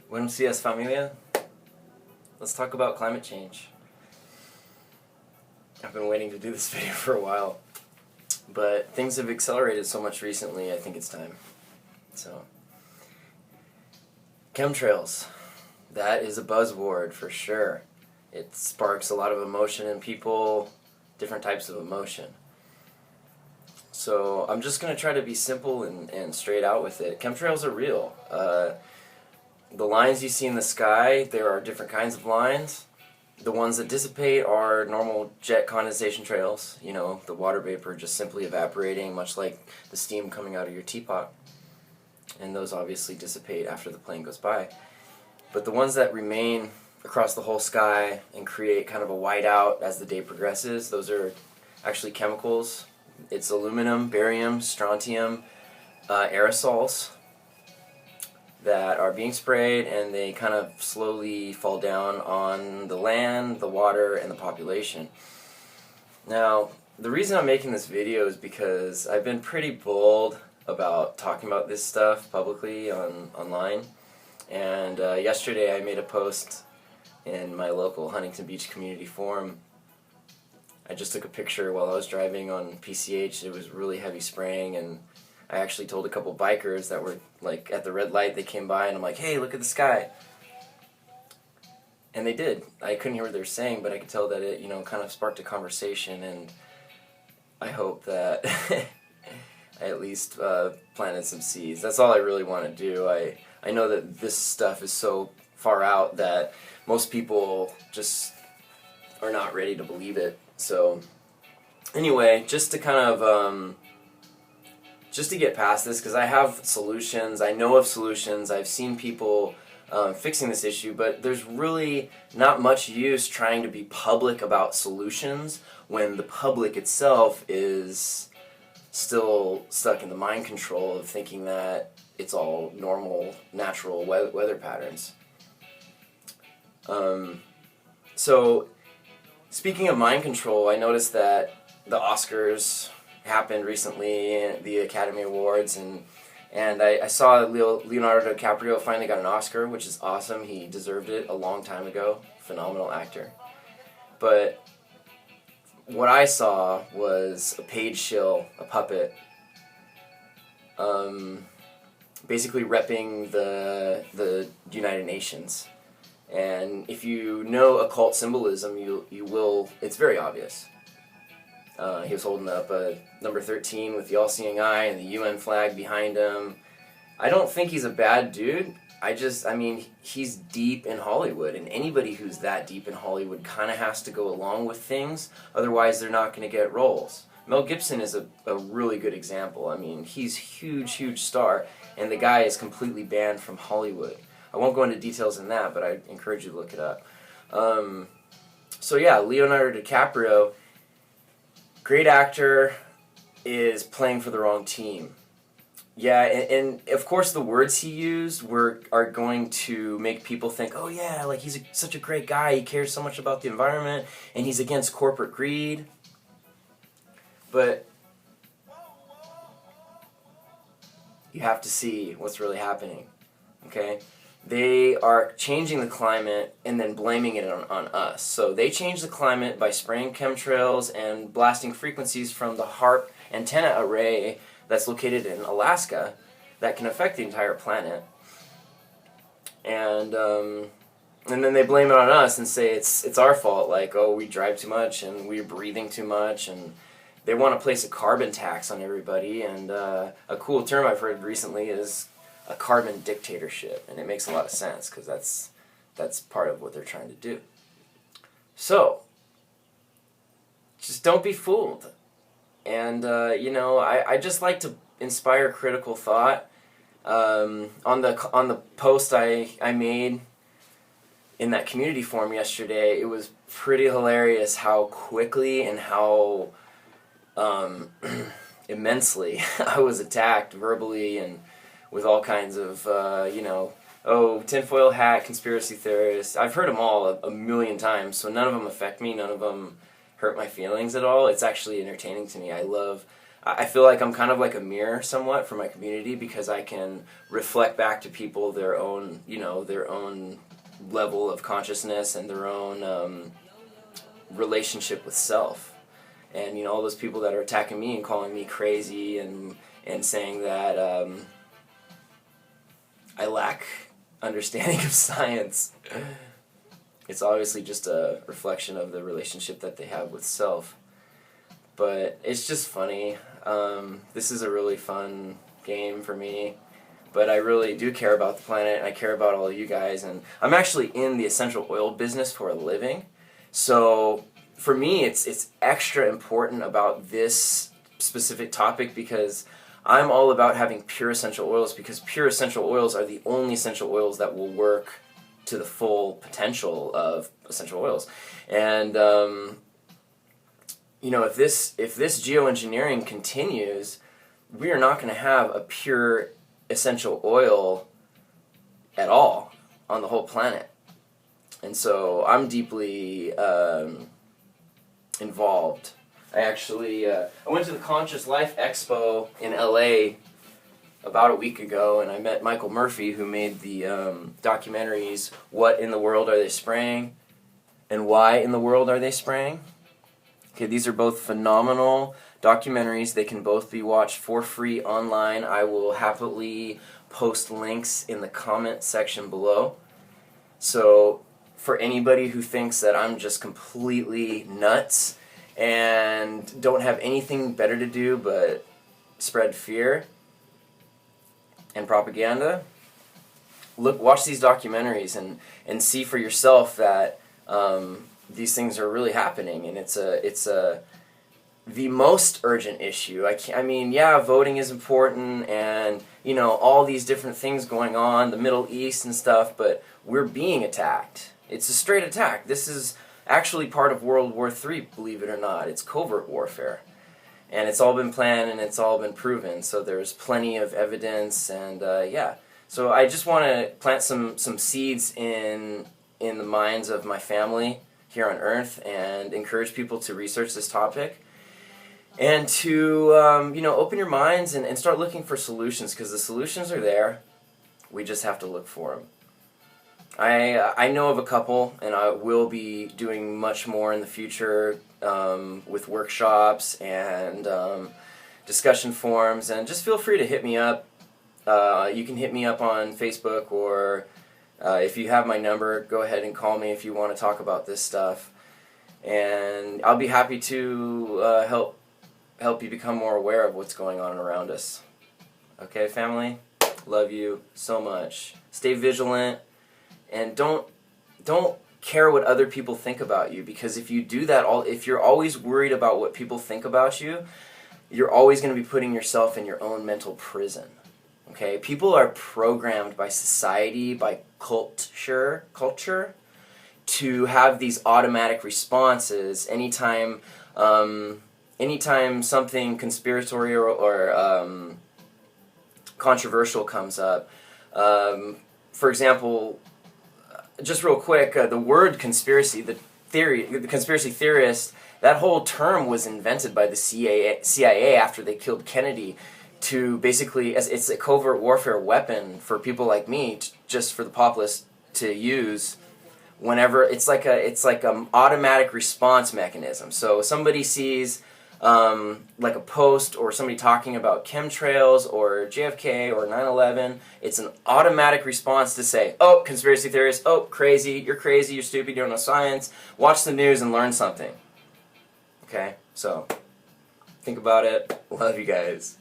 Buenos dias, familia. Let's talk about climate change. I've been waiting to do this video for a while, but things have accelerated so much recently, I think it's time. So, chemtrails. That is a buzzword for sure. It sparks a lot of emotion in people, different types of emotion. So I'm just going to try to be simple and straight out with it. Chemtrails are real. The lines you see in the sky, there are different kinds of lines. The ones that dissipate are normal jet condensation trails. You know, the water vapor just simply evaporating, much like the steam coming out of your teapot. And those obviously dissipate after the plane goes by. But the ones that remain across the whole sky and create kind of a whiteout as the day progresses, those are actually chemicals. It's aluminum, barium, strontium, aerosols that are being sprayed, and they kind of slowly fall down on the land, the water, and the population. Now, the reason I'm making this video is because I've been pretty bold about talking about this stuff publicly online. And yesterday I made a post in my local Huntington Beach community forum. I just took a picture while I was driving on PCH. It was really heavy spraying, and I actually told a couple bikers that were like at the red light, they came by and I'm like, hey, look at the sky. And they did. I couldn't hear what they were saying, but I could tell that it, you know, kind of sparked a conversation, and I hope that I at least planted some seeds. That's all I really want to do. I know that this stuff is so far out that most people just are not ready to believe it. So anyway, just to kind of just to get past this, because I have solutions, I know of solutions, I've seen people fixing this issue, but there's really not much use trying to be public about solutions when the public itself is still stuck in the mind control of thinking that it's all normal, natural weather patterns. So, speaking of mind control, I noticed that the Oscars happened recently, the Academy Awards, and I saw Leonardo DiCaprio finally got an Oscar, which is awesome. He deserved it a long time ago. Phenomenal actor. But what I saw was a paid shill, a puppet, basically repping the United Nations. And if you know occult symbolism, you will, it's very obvious. He was holding up a number 13 with the all-seeing eye and the UN flag behind him. I don't think he's a bad dude. I mean, he's deep in Hollywood, and anybody who's that deep in Hollywood kind of has to go along with things, otherwise they're not going to get roles. Mel Gibson is a really good example. I mean, he's huge star, and the guy is completely banned from Hollywood. I won't go into details in that, but I encourage you to look it up. So yeah, Leonardo DiCaprio, great actor, is playing for the wrong team. Yeah, and of course the words he used are going to make people think, oh yeah, like he's such a great guy, he cares so much about the environment, and he's against corporate greed. But you have to see what's really happening, okay? They are changing the climate and then blaming it on us. So they changed the climate by spraying chemtrails and blasting frequencies from the HAARP antenna array that's located in Alaska that can affect the entire planet. And then they blame it on us and say it's our fault, like, oh, we drive too much and we're breathing too much, and they want to place a carbon tax on everybody. And a cool term I've heard recently is a carbon dictatorship, and it makes a lot of sense because that's part of what they're trying to do. So just don't be fooled. And you know, I just like to inspire critical thought. On the post I made in that community forum yesterday, it was pretty hilarious how quickly and how immensely I was attacked verbally and with all kinds of, you know, oh, tinfoil hat, conspiracy theorists. I've heard them all a million times, so none of them affect me, none of them hurt my feelings at all. It's actually entertaining to me. I love I feel like I'm kind of like a mirror somewhat for my community, because I can reflect back to people their own, their own level of consciousness and their own relationship with self. And all those people that are attacking me and calling me crazy and saying that I lack understanding of science. It's obviously just a reflection of the relationship that they have with self. But it's just funny. This is a really fun game for me. But I really do care about the planet, and I care about all of you guys. And I'm actually in the essential oil business for a living. So for me, it's extra important about this specific topic, because I'm all about having pure essential oils, because pure essential oils are the only essential oils that will work to the full potential of essential oils. And if this geoengineering continues, we are not going to have a pure essential oil at all on the whole planet. And so I'm deeply involved. I went to the Conscious Life Expo in LA about a week ago, and I met Michael Murphy, who made the documentaries What in the World Are They Spraying and Why in the World Are They Spraying. Okay, these are both phenomenal documentaries. They can both be watched for free online. I will happily post links in the comment section below. So for anybody who thinks that I'm just completely nuts and don't have anything better to do but spread fear and propaganda, watch these documentaries and see for yourself that these things are really happening, and it's the most urgent issue. I mean, yeah, voting is important, and all these different things going on, the Middle East and stuff, but we're being attacked. It's a straight attack. This is actually part of World War III, believe it or not. It's covert warfare. And it's all been planned and it's all been proven. So there's plenty of evidence, and yeah. So I just want to plant some seeds in the minds of my family here on Earth, and encourage people to research this topic, and to open your minds and start looking for solutions, because the solutions are there. We just have to look for them. I know of a couple, and I will be doing much more in the future with workshops and discussion forums, and just feel free to hit me up. You can hit me up on Facebook, or if you have my number, go ahead and call me if you want to talk about this stuff, and I'll be happy to help you become more aware of what's going on around us. Okay, family? Love you so much. Stay vigilant. And don't care what other people think about you, because if you do that, if you're always worried about what people think about you, you're always going to be putting yourself in your own mental prison. Okay? People are programmed by society, by culture to have these automatic responses anytime something conspiratorial or controversial comes up. For example, just real quick, the word conspiracy, the conspiracy theorist, that whole term was invented by the CIA after they killed Kennedy, to basically, as it's a covert warfare weapon for people like me, just for the populace to use whenever it's like an automatic response mechanism. So somebody sees like a post or somebody talking about chemtrails or JFK or 9/11, it's an automatic response to say, oh, conspiracy theorist, oh, crazy, you're stupid, you don't know science, watch the news and learn something. Okay, so think about it. Love you guys.